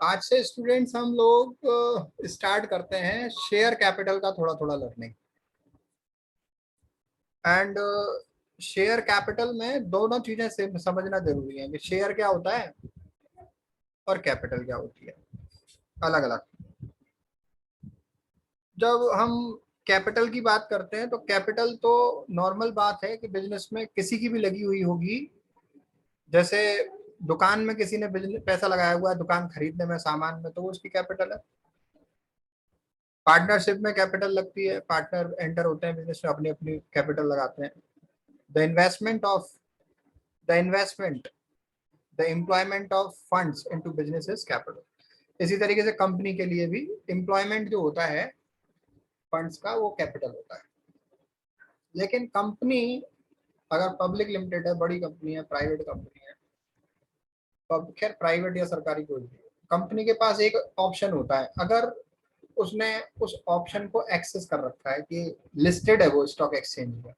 आज से स्टूडेंट्स हम लोग स्टार्ट करते हैं शेयर कैपिटल का थोड़ा थोड़ा लर्निंग। एंड शेयर कैपिटल में दोनों चीजें समझना जरूरी है कि शेयर क्या होता है और कैपिटल क्या होती है, अलग अलग। जब हम कैपिटल की बात करते हैं तो कैपिटल तो नॉर्मल बात है कि बिजनेस में किसी की भी लगी हुई होगी। जैसे दुकान में किसी ने बिजनेस पैसा लगाया हुआ है दुकान खरीदने में, सामान में, तो वो उसकी कैपिटल है। पार्टनरशिप में कैपिटल लगती है, पार्टनर एंटर होते हैं बिजनेस में, अपनी अपनी कैपिटल लगाते हैं। The investment of the investment the employment of funds into business is capital. इसी तरीके से कंपनी के लिए भी एम्प्लॉयमेंट जो होता है फंड्स का, वो कैपिटल होता है। लेकिन कंपनी अगर पब्लिक लिमिटेड है, बड़ी कंपनी है, प्राइवेट कंपनी है, खैर प्राइवेट या सरकारी कोई भी, कंपनी के पास एक ऑप्शन होता है। अगर उसने उस ऑप्शन को एक्सेस कर रखा है कि लिस्टेड है वो स्टॉक एक्सचेंज में,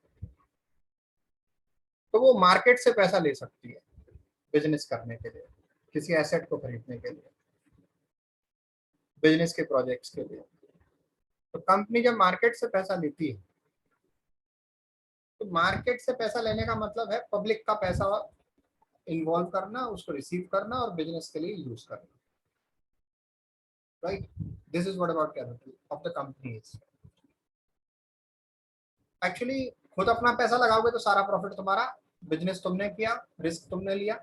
तो वो मार्केट से पैसा ले सकती है बिजनेस करने के लिए, किसी एसेट को खरीदने के लिए, बिजनेस के प्रोजेक्ट्स के लिए। तो कंपनी जब मार्केट से पैसा लेती है, तो मार्केट से पैसा लेने का मतलब है पब्लिक का पैसा इन्वॉल्व करना, उसको रिसीव करना और बिजनेस के लिए यूज करना। Right, this is what about capital of the company is. Actually खुद अपना पैसा लगाओगे तो सारा प्रॉफिट तुम्हारा, बिजनेस तुमने किया, रिस्क तुमने लिया।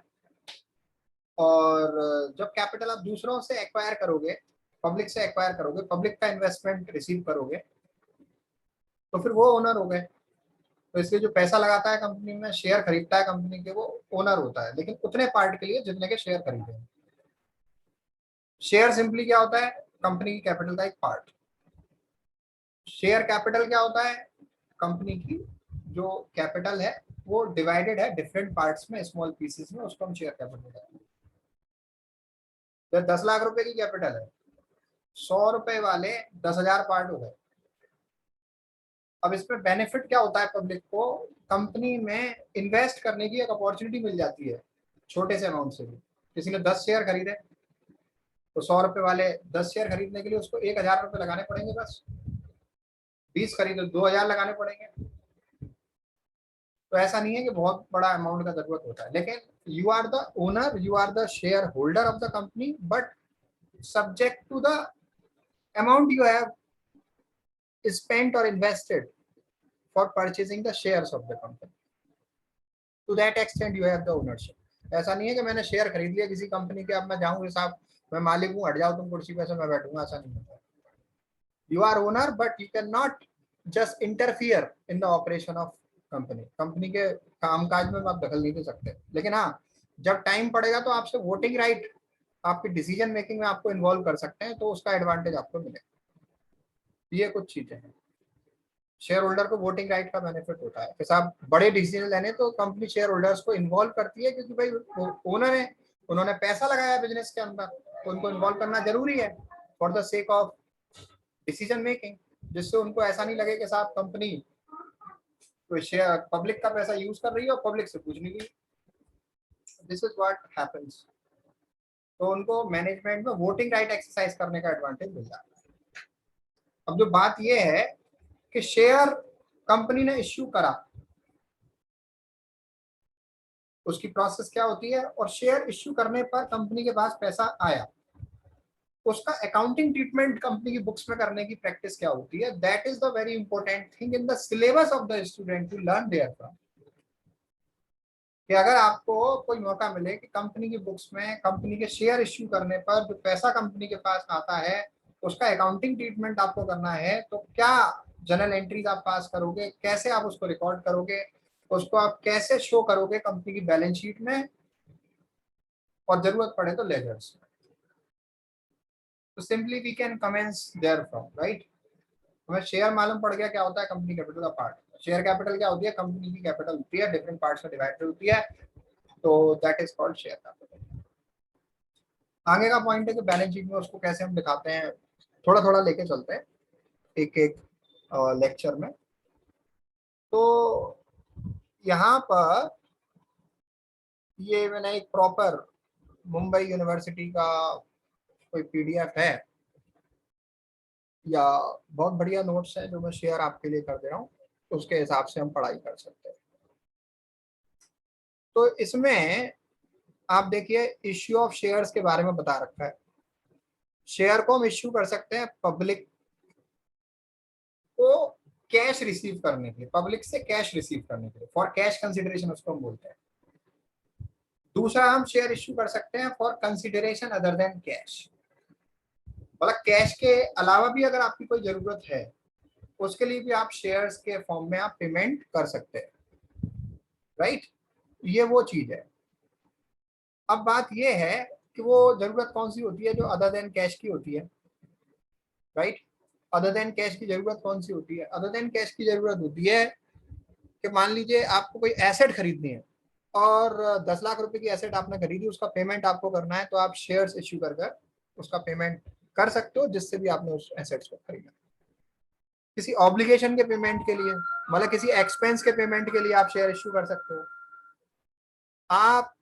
और जब कैपिटल आप दूसरों से एक्वायर करोगे, पब्लिक से एक्वायर करोगे, पब्लिक का इन्वेस्टमेंट रिसीव करोगे, तो फिर वो ओनर हो गए। तो इसलिए जो पैसा लगाता है कंपनी में, शेयर खरीदता है कंपनी के, वो ओनर होता है, लेकिन उतने पार्ट के लिए जितने के शेयर खरीदे हैं। शेयर सिंपली क्या होता है? कंपनी की कैपिटल का एक पार्ट। शेयर कैपिटल क्या होता है? कंपनी की जो कैपिटल है वो डिवाइडेड है डिफरेंट पार्ट्स में, स्मॉल पीसेस में, उसको हम शेयर कैपिटल कहते हैं। जब 10 लाख रुपए की कैपिटल है, 100 रुपए वाले 10,000 पार्ट हो गए। अब इसमें बेनिफिट क्या होता है पब्लिक को? कंपनी में इन्वेस्ट करने की एक अपॉर्चुनिटी मिल जाती है, छोटे से अमाउंट से भी। किसी ने 10 शेयर खरीदे, तो 100 रुपए वाले 10 शेयर खरीदने के लिए उसको 1,000 रुपए लगाने पड़ेंगे बस। 20 खरीदो, 2,000 लगाने पड़ेंगे। तो ऐसा नहीं है कि बहुत बड़ा अमाउंट का जरूरत होता है, लेकिन you are the owner, you are the share holder of the company, but subject to the amount you have spent or invested for purchasing the shares of the company. To that extent you have the ownership. ऐसा नहीं है कि मैंने share खरीद लिया किसी company के, अब मैं जाऊंगी साहब मैं मालिक हूँ, हट जाओ तुम कुर्सी पे से, मैं बैठूंगा, ऐसा नहीं होता। You are owner but you can not just interfere in the operation of company. Company के कामकाज में आप दखल नहीं दे सकते, लेकिन हाँ, जब टाइम पड़ेगा तो आपसे वोटिंग राइट, आपकी डिसीजन मेकिंग में आपको इन्वॉल्व कर सकते हैं, तो उसका एडवांटेज आपको मिलेगा। ये कुछ चीजें हैं। शेयर होल्डर को वोटिंग राइट का बेनिफिट होता है कि साहब बड़े डिसीजन लेने तो कंपनी शेयर होल्डर्स को इन्वॉल्व करती है, क्योंकि भाई ओनर है, उन्होंने पैसा लगाया बिजनेस के अंदर, तो उनको इन्वॉल्व करना जरूरी है for the sake of decision making, जिससे उनको ऐसा नहीं लगे कि साहब कंपनी कोई शेयर पब्लिक का पैसा यूज कर रही है और पब्लिक से पूछ नहीं रही। This is what happens. तो उनको मैनेजमेंट में वोटिंग राइट एक्सरसाइज करने का एडवांटेज मिल जाता है। अब जो बात यह है कि शेयर कंपनी ने इश्यू करा, उसकी प्रोसेस क्या होती है, और शेयर इश्यू करने पर कंपनी के पास पैसा आया, उसका अकाउंटिंग ट्रीटमेंट कंपनी की बुक्स में करने की प्रैक्टिस क्या होती है, that is the very important thing in the syllabus of the student to learn there from. कि अगर आपको कोई मौका मिले कि कंपनी की बुक्स में कंपनी के शेयर इश्यू करने पर जो पैसा कंपनी के पास आता है उसका अकाउंटिंग ट्रीटमेंट आपको करना है, तो क्या जर्नल एंट्रीज आप पास करोगे, कैसे आप उसको रिकॉर्ड करोगे, उसको आप कैसे शो करोगे कंपनी की बैलेंस शीट में, और जरूरत पड़े तो लेजर्स। तो simply we can commence there from, right. हमें शेयर मालूम पड़ गया क्या होता है, कंपनी कैपिटल का पार्ट। शेयर कैपिटल क्या होती है? कंपनी की कैपिटल होती है, डिफरेंट पार्ट्स में डिवाइडेड होती है, तो that is called share capital. आगे का पॉइंट है कि बैलेंस शीट में उसको कैसे हम दिखाते हैं, थोड़ा थोड़ा लेके चलते हैं एक एक लेक्चर में। तो यहाँ पर ये मैंने एक प्रॉपर मुंबई यूनिवर्सिटी का कोई पीडीएफ है या बहुत बढ़िया नोट्स है जो मैं शेयर आपके लिए कर दे रहा हूँ, उसके हिसाब से हम पढ़ाई कर सकते हैं। तो इसमें आप देखिए इश्यू ऑफ शेयर्स के बारे में बता रखा है। शेयर को हम इश्यू कर सकते हैं पब्लिक को कैश रिसीव करने के लिए, पब्लिक से कैश रिसीव करने के लिए, फॉर कैश कंसिडरेशन उसको हम बोलते हैं। दूसरा हम शेयर इश्यू कर सकते हैं for consideration other than cash, मतलब कैश के अलावा भी अगर आपकी कोई जरूरत है उसके लिए भी आप शेयर्स के फॉर्म में आप पेमेंट कर सकते हैं, राइट। ये वो चीज है। अब बात ये है कि वो जरूरत कौन सी होती है जो अदर देन कैश की होती है, राइट। अदर देन कैश की जरूरत कौन सी होती है? अदर देन कैश की जरूरत होती है कि मान लीजिए आपको कोई एसेट खरीदनी है और 10 लाख रुपए की एसेट आपने खरीदी, उसका पेमेंट आपको करना है, तो आप शेयर्स इश्यू कर कर उसका पेमेंट कर सकते हो जिससे भी आपने उस एसेट्स को खरीदा। किसी ऑब्लिगेशन के पेमेंट के लिए, मतलब किसी एक्सपेंस के पेमेंट के लिए आप शेयर इश्यू कर सकते हो। आप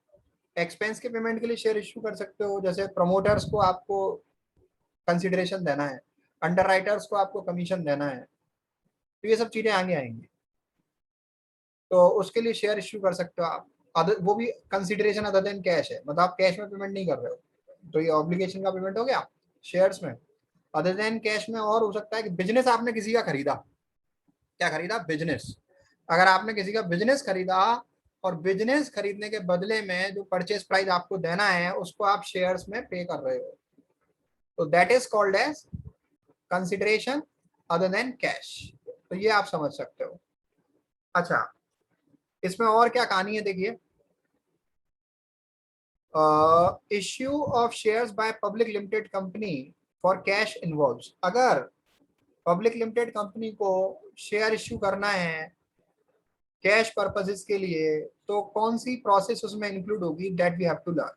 एक्सपेंस के पेमेंट के लिए शेयर इश्यू कर सकते हो, जैसे प्रमोटर्स को आपको कंसिडरेशन देना है, अंडर राइटर्स को आपको कमीशन देना है, तो ये सब चीजें आगे आएंगी, तो उसके लिए शेयर इश्यू कर सकते हो आप। वो भी कंसिडरेशन अदर देन कैश है, मतलब आप कैश में पेमेंट नहीं कर रहे हो, तो ये ऑब्लिगेशन का पेमेंट हो गया शेयर्स में। अदर देन कैश में और हो सकता है कि बिजनेस आपने किसी का खरीदा, क्या खरीदा? बिजनेस। अगर आपने किसी का बिजनेस खरीदा और बिजनेस खरीदने के बदले में जो परचेज प्राइस आपको देना है उसको आप शेयर्स में पे कर रहे हो, तो that is called as consideration other than cash. तो ये आप समझ सकते हो। अच्छा, इसमें और क्या कहानी है देखिए। Issue of shares by public limited company for cash involves. अगर पब्लिक लिमिटेड कंपनी को शेयर इश्यू करना है कैश पर्पसेस के लिए, तो कौन सी प्रोसेस उसमें इंक्लूड होगी, that we have to learn.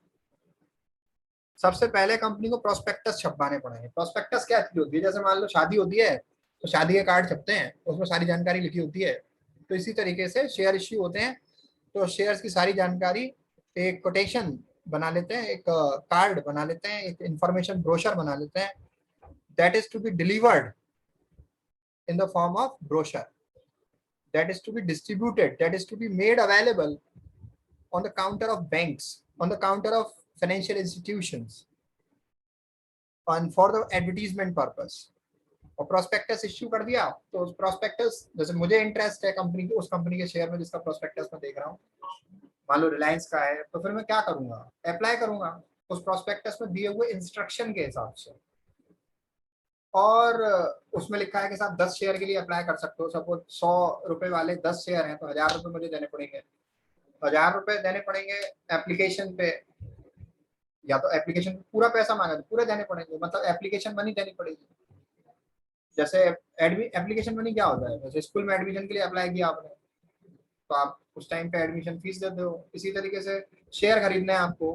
सबसे पहले कंपनी को प्रोस्पेक्टस छपवाने पड़ेंगे। प्रोस्पेक्टस क्या चीज होती है? जैसे मान लो शादी होती है तो शादी के कार्ड छपते हैं, उसमें सारी जानकारी लिखी होती है, तो इसी तरीके से शेयर इश्यू होते हैं, तो शेयर्स की सारी जानकारी एक कोटेशन बना लेते हैं, एक कार्ड बना लेते हैं, एक इंफॉर्मेशन ब्रोशर बना लेते हैं, that is to be delivered in the form of brochure, that is to be distributed, that is to be made available on the counter of banks, on the counter of financial institutions, and for the advertisement purpose. और prospectus issue कर दिया, तो उस prospectus, जैसे मुझे interest है company के, उस कंपनी के शेयर में जिसका प्रोस्पेक्टस मैं देख रहा हूँ, मान लो रिलायंस का है, तो फिर मैं क्या करूंगा? अप्लाई करूंगा उस प्रोस्पेक्टस में दिए हुए इंस्ट्रक्शन के हिसाब से। और उसमें लिखा है कि साहब 10 शेयर के लिए अप्लाई कर सकते हो, सपोज 100 रुपए वाले 10 शेयर हैं तो 1000 रुपए मुझे देने पड़ेंगे, 1000 रुपए देने पड़ेंगे एप्लीकेशन पे, या तो एप्लीकेशन पूरा पैसा मांगा तो पूरे देने पड़ेंगे, मतलब एप्लीकेशन मनी देनी पड़ेगी। जैसे एप्लीकेशन मनी क्या होता है? जैसे स्कूल में एडमिशन के लिए अप्लाई किया आपने, तो आप उस टाइम पे एडमिशन फीस देते हो। इसी तरीके से शेयर खरीदना है आपको,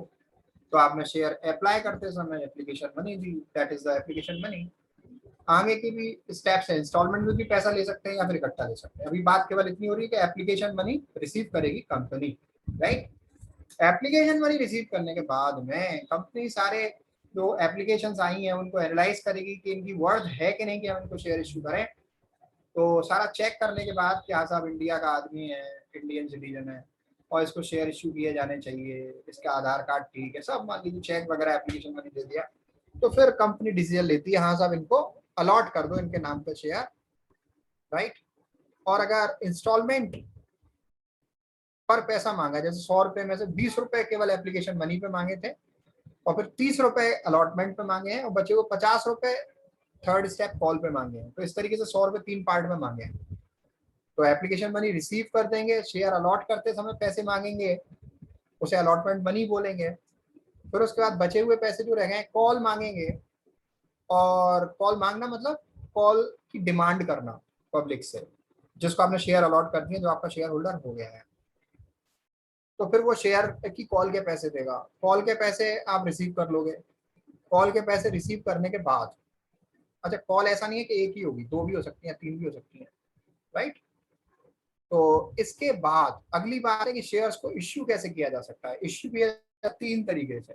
तो आपने शेयर अप्लाई करते समय application money the, that is the application money. आगे की भी स्टेप्स है, इंस्टॉलमेंट में भी पैसा ले सकते हैं या फिर इकट्ठा ले सकते हैं। अभी बात केवल इतनी हो रही है कि एप्लीकेशन मनी रिसीव करेगी company, right. Application money receive करने के बाद में कंपनी सारे जो एप्लीकेशन आई हैं उनको एनालाइज करेगी कि इनकी वर्थ है कि नहीं कि हम इनको शेयर इशू करें। तो सारा चेक करने के बाद कि हाँ साहब इंडिया का आदमी है, इंडियन सिटीजन है और इसको शेयर इशू किए जाने चाहिए, इसका आधार कार्ड ठीक है, सब मान लीजिए चेक वगैरह एप्लीकेशन मनी दे दिया, तो फिर कंपनी डिसीजन लेती है, हाँ साहब इनको अलॉट कर दो इनके नाम पे शेयर, राइट। और अगर इंस्टॉलमेंट पर पैसा मांगा, जैसे 100 रुपए में से 20 रुपए केवल एप्लीकेशन मनी पे मांगे थे और फिर 30 रुपए अलॉटमेंट पे मांगे हैं और बचे को 50 रुपए थर्ड स्टेप कॉल पे मांगे हैं, तो इस तरीके से 100 रुपए 3 पार्ट में मांगे हैं। तो एप्लीकेशन मनी रिसीव कर देंगे, शेयर अलॉट करते समय पैसे मांगेंगे, उसे अलॉटमेंट मनी बोलेंगे। फिर उसके बाद बचे हुए पैसे जो रह गए कॉल मांगेंगे, और कॉल मांगना मतलब कॉल की डिमांड करना पब्लिक से, जिसको आपने शेयर अलॉट कर दिए, जो आपका शेयर होल्डर हो गया है, तो फिर वो शेयर की कॉल के पैसे देगा। कॉल के पैसे आप रिसीव कर लोगे। कॉल के पैसे रिसीव करने के बाद, अच्छा कॉल ऐसा नहीं है कि एक ही होगी, 2 भी हो सकती है, 3 भी हो सकती है, राइट। तो इसके बाद अगली बात है कि शेयर्स को इश्यू कैसे किया जा सकता है। इश्यू किया 3 तरीके से,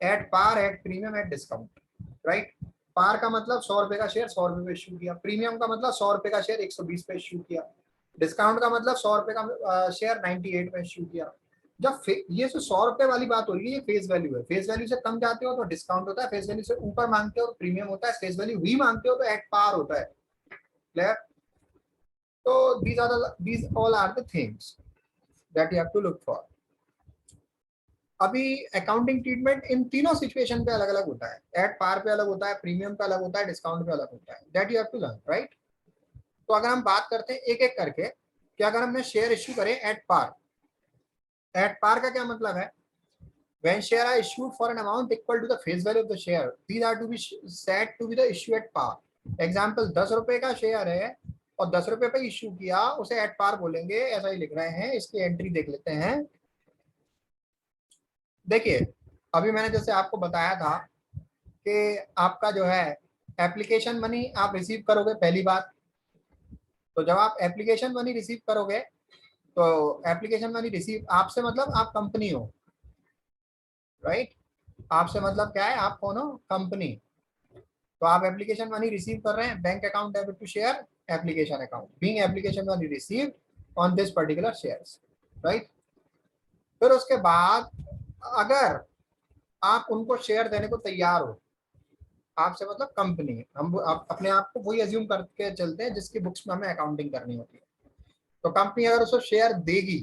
at par, at premium, at discount. Right. Par का मतलब 100 रुपए का शेयर 100 रुपए पे इश्यू किया, प्रीमियम का मतलब 100 रुपए का शेयर 120 पे इश्यू किया, डिस्काउंट का मतलब 100 रुपए का शेयर 98 पे इश्यू किया। जब ये जो 100 रुपए वाली बात हो रही है ये फेस वैल्यू है, फेस वैल्यू से कम जाते हो तो डिस्काउंट होता है, फेस वैल्यू से ऊपर मांगते हो तो प्रीमियम होता है, फेस वैल्यू भी मांगते हो तो एट पार होता है। क्लियर? तो these all are the things that you have to look for। अभी अकाउंटिंग ट्रीटमेंट इन तीनों सिचुएशन पे अलग अलग होता है, एट पार पे अलग होता है, प्रीमियम पे अलग होता है, डिस्काउंट पे अलग होता है, that you have to learn, right. तो अगर हम बात करते हैं एक एक करके कि अगर हमने शेयर इश्यू करे एट पार, एट पार का क्या मतलब है? when share are issued for an amount equal to the face value of the share, these are to be said to be the issue at par। Example 10 रुपए का share है और 10 रुपए पे इश्यू किया, उसे एट पार बोलेंगे, ऐसा ही लिख रहे हैं। इसकी एंट्री देख लेते हैं। देखिए अभी मैंने जैसे आपको बताया था कि आपका जो है एप्लीकेशन मनी आप रिसीव करोगे पहली बात। तो जब आप एप्लीकेशन मनी रिसीव करोगे तो एप्लीकेशन मनी रिसीव आपसे मतलब आप कंपनी हो, राइट। आपसे मतलब क्या है? आप कौन हो? कंपनी। तो आप एप्लीकेशन मनी रिसीव कर रहे हैं, bank account debit to share application account, being application money received on this particular shares, right. फिर उसके बाद अगर आप उनको शेयर देने को तैयार हो, आपसे मतलब कंपनी, हम आप अपने आप को वही एज्यूम करके चलते हैं जिसकी बुक्स में हमें अकाउंटिंग करनी होती है। तो कंपनी अगर उसको शेयर देगी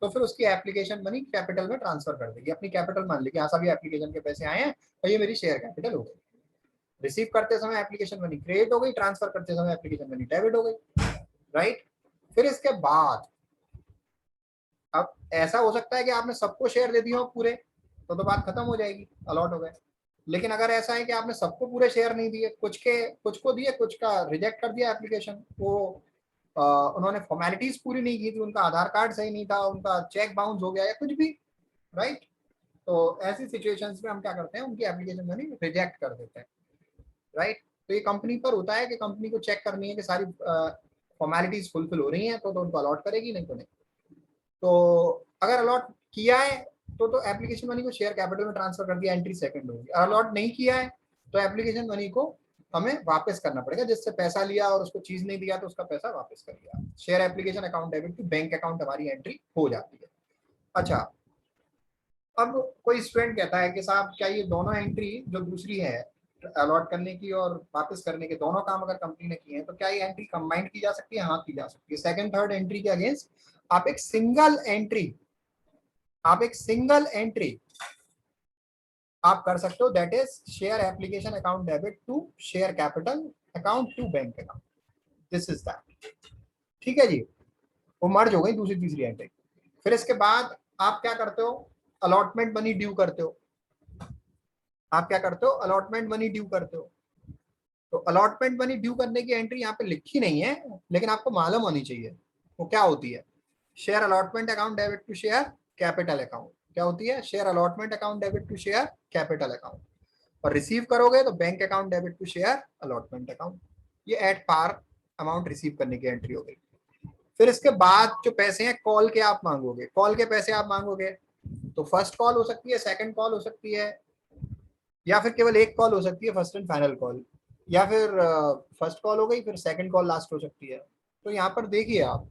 तो फिर उसकी एप्लीकेशन मनी कैपिटल में ट्रांसफर कर देगी, अपनी कैपिटल मान लेगी, हाँ सभी एप्लीकेशन के पैसे आए हैं तो ये मेरी शेयर कैपिटल हो गई। रिसीव करते समय एप्लीकेशन मनी क्रेडिट हो गई, ट्रांसफर करते समय एप्लीकेशन मनी डेबिट हो गई, राइट। फिर इसके बाद अब ऐसा हो सकता है कि आपने सबको शेयर दे दिया हो पूरे, तो बात खत्म हो जाएगी, अलॉट हो गए। लेकिन अगर ऐसा है कि आपने सबको पूरे शेयर नहीं दिए, कुछ को दिए, कुछ का रिजेक्ट कर दिया एप्लीकेशन, वो उन्होंने फॉर्मेलिटीज पूरी नहीं की थी, उनका आधार कार्ड सही नहीं था, उनका चेक बाउंस हो गया या कुछ भी, राइट। तो ऐसी सिचुएशंस में हम क्या करते हैं? उनकी एप्लीकेशन मनी रिजेक्ट कर देते हैं, राइट। तो ये कंपनी पर होता है कि कंपनी को चेक करनी है कि सारी फॉर्मेलिटीज फुलफिल हो रही हैं तो उनको अलॉट करेगी, नहीं तो नहीं। तो अगर अलॉट किया है तो एप्लीकेशन मनी को शेयर कैपिटल में ट्रांसफर कर दिया, एंट्री सेकंड होगी। अलॉट नहीं किया है तो एप्लीकेशन मनी को हमें वापस करना पड़ेगा, जिससे पैसा लिया और उसको चीज नहीं दिया तो उसका पैसा वापस कर दिया। Share application account debit to bank account हमारी एंट्री हो जाती है। अच्छा, अब कोई स्टूडेंट कहता है कि साहब क्या ये दोनों एंट्री जो दूसरी है अलॉट करने की और वापस करने के, दोनों काम अगर कंपनी ने किए हैं तो क्या ये एंट्री कंबाइंड की जा सकती है? हाँ की जा सकती है। सेकंड थर्ड एंट्री के अगेंस्ट आप एक सिंगल एंट्री आप कर सकते हो, that is share application account debit to share capital account to bank account, this is that. ठीक है जी, वो मर्ज हो गई दूसरी तीसरी एंट्री। फिर इसके बाद आप क्या करते हो? अलॉटमेंट मनी ड्यू करते हो। आप क्या करते हो? अलॉटमेंट मनी ड्यू करते हो। तो अलॉटमेंट मनी ड्यू करने की एंट्री यहाँ पे लिखी नहीं है, लेकिन आपको मालूम होनी चाहिए वो क्या होती है। Share allotment account debit to share capital account क्या होती है? Share allotment account debit to share capital account. और रिसीव करोगे तो bank account debit to share allotment account. ये एट पार अमाउंट रिसीव करने की एंट्री हो गई। फिर इसके बाद जो पैसे हैं कॉल के आप मांगोगे, कॉल के पैसे आप मांगोगे तो फर्स्ट कॉल हो सकती है, सेकंड कॉल हो सकती है, या फिर केवल एक कॉल हो सकती है, फर्स्ट एंड फाइनल कॉल, या फिर फर्स्ट कॉल हो गई फिर सेकंड कॉल लास्ट हो सकती है। तो यहाँ पर देखिए आप,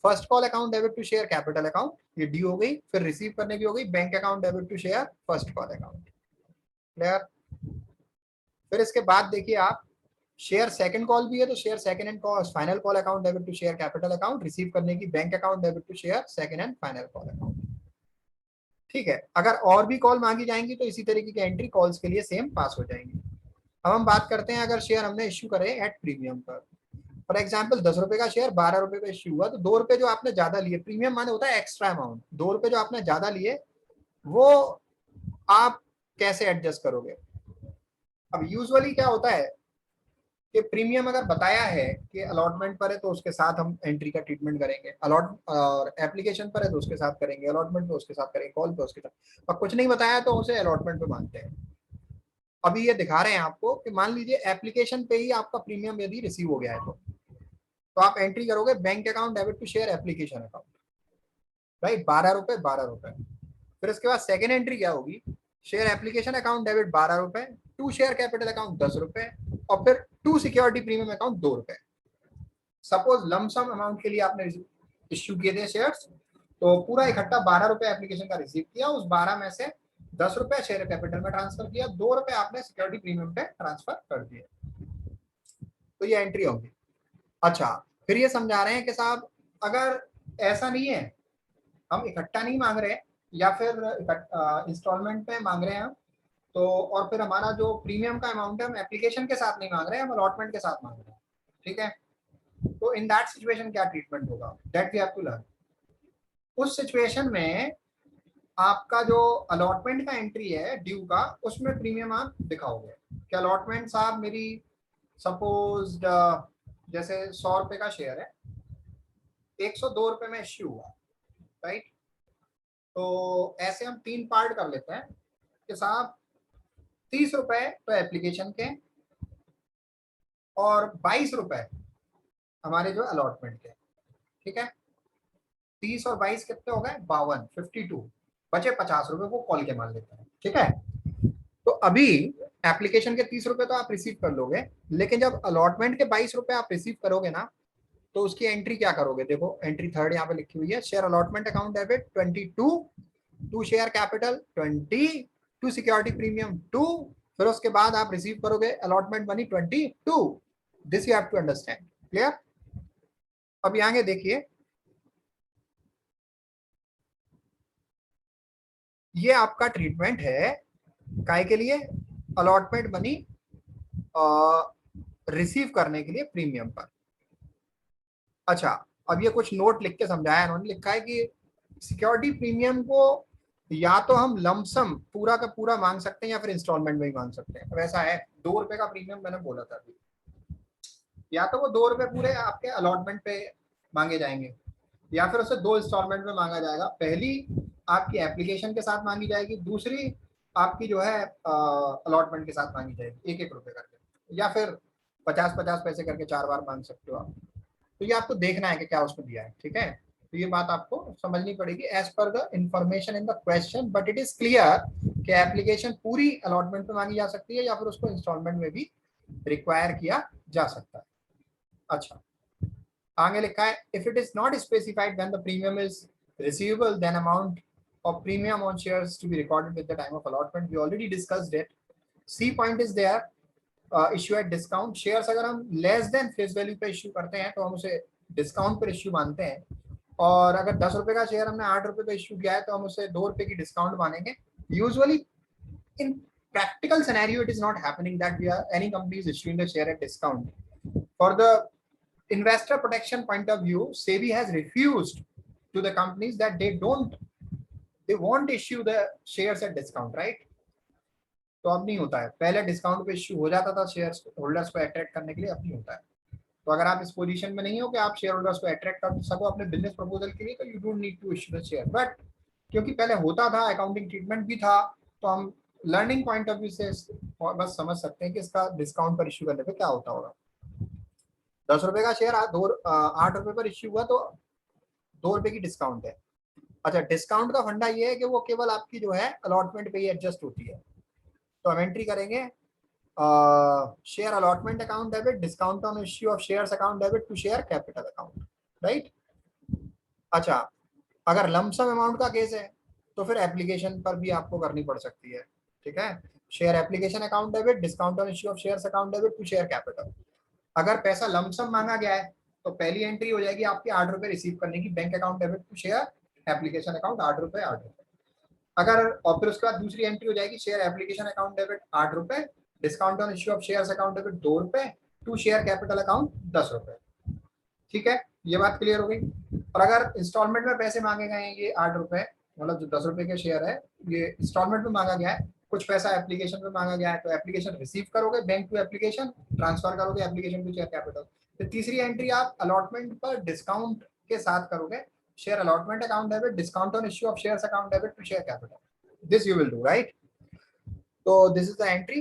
first call account debit to share capital account, ये डी हो गई। फिर रिसीव करने की हो गई bank account debit to share first call account. Clear? फिर इसके बाद देखिए आप, शेयर सेकंड कॉल भी है तो share second and final call account debit to share capital account, receive करने की bank account debit to share second and final call account. ठीक है, अगर और भी कॉल मांगी जाएंगी तो इसी तरीके की एंट्री कॉल्स के लिए सेम पास हो जाएंगी। अब हम बात करते हैं अगर शेयर हमने इश्यू करे एट प्रीमियम पर। फॉर एग्जाम्पल 10 रुपए का शेयर 12 रुपए पे इश्यू हुआ, तो 2 रुपए जो आपने ज्यादा लिए, प्रीमियम माने होता है एक्स्ट्रा अमाउंट, 2 रुपए जो आपने ज्यादा लिए वो आप कैसे एडजस्ट करोगे? अब यूजुअली क्या होता है कि प्रीमियम अगर बताया है कि अलॉटमेंट पर है तो उसके साथ हम एंट्री का ट्रीटमेंट करेंगे, अलॉट और एप्लीकेशन पर है तो उसके साथ करेंगे, अलॉटमेंट पे उसके साथ करेंगे, कॉल पे उसके साथ, और कुछ नहीं बताया तो उसे अलॉटमेंट पे मानते हैं। अभी ये दिखा रहे हैं आपको कि मान लीजिए एप्लीकेशन पे ही आपका प्रीमियम यदि रिसीव हो गया है तो आप एंट्री करोगे bank account debit to share application account, right, 12 रुपए 12 रुपए। फिर इसके बाद सेकेंड एंट्री क्या होगी? शेयर एप्लीकेशन अकाउंट डेबिट 12 रुपए टू शेयर कैपिटल अकाउंट 10 रुपए, और फिर टू सिक्योरिटी प्रीमियम अकाउंट 2 रुपए। सपोज लमसम अमाउंट के लिए आपने इश्यू किए थे शेयर्स, तो पूरा इकट्ठा 12 रुपए एप्लीकेशन का रिसीव किया, उस 12 में से 10 रुपए शेयर कैपिटल में ट्रांसफर किया, 2 रुपए आपने सिक्योरिटी प्रीमियम पे ट्रांसफर कर दिए। तो ये एंट्री होगी। अच्छा, फिर ये समझा रहे हैं कि साहब अगर ऐसा नहीं है, हम इकट्ठा नहीं मांग रहे या फिर इंस्टॉलमेंट पे मांग रहे हैं, तो और फिर हमारा जो प्रीमियम का अमाउंट है हम एप्लीकेशन के साथ नहीं मांग रहे हैं, हम अलॉटमेंट के साथ मांग रहे हैं, ठीक है। तो इन दैट सिचुएशन क्या ट्रीटमेंट होगा, that we have to learn. उस सिचुएशन में आपका जो अलॉटमेंट का एंट्री है ड्यू का, उसमें प्रीमियम आप दिखाओगे कि अलॉटमेंट साहब मेरी सपोज जैसे 100 रुपए का शेयर है, 102 रुपए में इश्यू हुआ, राइट। तो ऐसे हम 3 पार्ट कर लेते हैं कि साहब 30 रुपए तो एप्लीकेशन के और 22 रुपए हमारे जो अलॉटमेंट के, ठीक है। 30 और 22 कितने हो गए, 52, 52, बचे 50 रुपए वो कॉल के मान लेते हैं, ठीक है। तो अभी एप्लीकेशन के 30 रुपए तो आप रिसीव कर लोगे, लेकिन जब अलॉटमेंट के 22 रुपए आप रिसीव करोगे ना, तो उसकी एंट्री क्या करोगे, देखो एंट्री थर्ड यहाँ पे लिखी हुई है, share allotment account debit 22, to share capital 20, to security premium 2, फिर उसके बाद आप रिसीव करोगे allotment money 22। This you have to understand, clear. अब आगे देखिए, ये आपका ट्रीटमेंट है काय के लिए, अलॉटमेंट मनी रिसीव करने के लिए प्रीमियम पर। अच्छा, अब ये कुछ नोट लिख के समझाया इन्होंने, लिखा है कि सिक्योरिटी प्रीमियम को या तो हम लमसम पूरा का पूरा मांग सकते हैं या फिर इंस्टॉलमेंट में ही मांग सकते हैं। वैसा है, 2 रुपए का प्रीमियम मैंने बोला था अभी, या तो वो 2 रुपए पूरे आपके अलॉटमेंट पे मांगे जाएंगे, या फिर उसे 2 इंस्टॉलमेंट में मांगा जाएगा। पहली आपकी एप्लीकेशन के साथ मांगी जाएगी, दूसरी आपकी जो है अलॉटमेंट के साथ मांगी जाएगी, 1-1 रुपए करके, या फिर 50-50 पैसे करके 4 बार मांग सकते हो आप। तो ये आपको देखना है कि क्या उसमें दिया है, ठीक है। तो ये बात आपको समझनी पड़ेगी as per the information in the question, but it is clear कि एप्लीकेशन पूरी अलॉटमेंट पे मांगी जा सकती है या फिर उसको इंस्टॉलमेंट में भी रिक्वायर किया जा सकता है। अच्छा, आगे लिखा है, if it is not specified when the premium is receivable then amount of premium on shares to be recorded with the time of allotment. We already discussed it. C point is there, issue at discount. Shares अगर हम less than face value पे issue करते हैं तो हम उसे discount पर issue मानते हैं, और अगर 10 रुपए का शेयर हमने 8 रुपए पे इश्यू किया है तो हम उसे 2 रुपए की डिस्काउंट मानेंगे। Usually in practical scenario it is not happening that we are any company is issuing the share at discount. For the investor protection point of view, SEBI has refused to the companies that they won't issue the shares at discount, right? तो अब नहीं होता है, पहले discount पे issue हो जाता था शेयर होल्डर्स को अट्रैक्ट करने के लिए, अब नहीं होता है। तो अगर आप इस पोजीशन में नहीं हो कि आप शेयर होल्डर्स को अट्रैक्ट कर सको अपने बिजनेस प्रपोजल के लिए, तो you don't need to issue the share. But क्योंकि पहले होता था, अकाउंटिंग ट्रीटमेंट भी था, तो हम लर्निंग पॉइंट ऑफ व्यू से बस समझ सकते हैं कि इसका डिस्काउंट पर इश्यू करने पे क्या होता होगा। 10 रुपए का शेयर 8 रुपए पर इश्यू हुआ तो 2 रुपए की डिस्काउंट है। अच्छा, डिस्काउंट का फंडा ये है कि वो केवल आपकी जो है अलॉटमेंट पे ही एडजस्ट होती है। तो हम एंट्री करेंगे share allotment account debit, discount on issue of shares account debit to share capital account, right. अच्छा, अगर लमसम अमाउंट का केस है तो फिर एप्लीकेशन पर भी आपको करनी पड़ सकती है, ठीक है। Share application account debit, discount on issue of shares account debit to share capital. अगर पैसा लमसम मांगा गया है तो पहली एंट्री हो जाएगी आपकी 8 रुपए रिसीव करने की, bank account debit to share application account 8 रुपए 8 रुपए। अगर और फिर उसके बाद दूसरी एंट्री हो जाएगी शेयर एप्लीकेशन अकाउंट डेबिट 8 रुपए, discount on issue of shares account debit 2 रुपए, टू शेयर कैपिटल अकाउंट 10 रुपए, ठीक है। ये बात क्लियर हो गई। और अगर इंस्टॉलमेंट में पैसे मांगे गए हैं, ये 8 रुपए मतलब जो 10 रुपए के शेयर है ये इंस्टॉलमेंट में मांगा गया है, कुछ पैसा एप्लीकेशन में मांगा गया है, तो एप्लीकेशन रिसीव करोगे, बैंक टू एप्लीकेशन ट्रांसफर करोगे, एप्लीकेशन टू शेयर कैपिटल। फिर तीसरी एंट्री आप अलॉटमेंट पर डिस्काउंट के साथ करोगे, share allotment account debit, discount on issue of shares account debit to share capital. This you will do, right. तो दिस इज द एंट्री।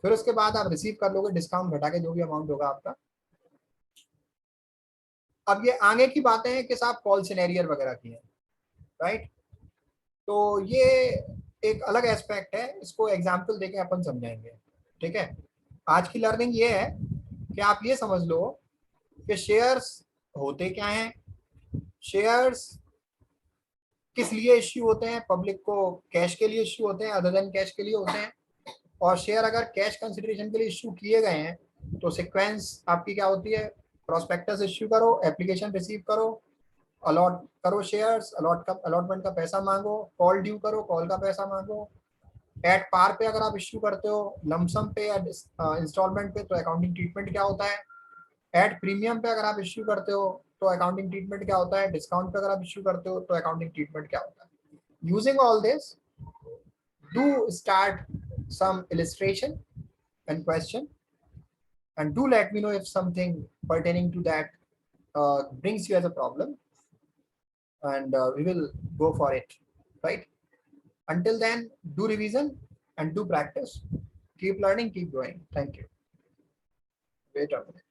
फिर उसके बाद आप रिसीव कर लोगे डिस्काउंट घटा के जो भी अमाउंट होगा आपका। अब ये आगे की बातें हैं कि साहब कॉल सिनेरियर वगैरह की है, राइट। तो ये एक अलग एस्पेक्ट है, इसको एग्जाम्पल देके अपन समझाएंगे। ठीक है, आज की लर्निंग ये है कि आप ये समझ लो कि शेयर्स होते क्या हैं, शेयर्स किस लिए इश्यू होते हैं, पब्लिक को कैश के लिए इश्यू होते हैं, अदर देन कैश के लिए होते हैं, और शेयर अगर कैश कंसिडरेशन के लिए इश्यू किए गए हैं तो सीक्वेंस आपकी क्या होती है, प्रोस्पेक्टस इश्यू करो, एप्लीकेशन रिसीव करो, अलॉट करो शेयर्स, अलॉटमेंट का पैसा मांगो, कॉल ड्यू करो, कॉल का पैसा मांगो, एट पार पे अगर आप इश्यू करते हो, लमसम पे या इंस्टॉलमेंट पे, तो अकाउंटिंग ट्रीटमेंट क्या होता है, एट प्रीमियम पे अगर आप इश्यू करते हो तो अकाउंटिंग ट्रीटमेंट क्या होता है, डिस्काउंट पे अगर आप इश्यू करते हो तो अकाउंटिंग ट्रीटमेंट क्या होता है. Using all this, do start some illustration and question, and do let me know if something pertaining to that brings you as a problem, and we will go for it, right? Until then, do revision and do practice. Keep learning, keep growing. Thank you. Wait a minute.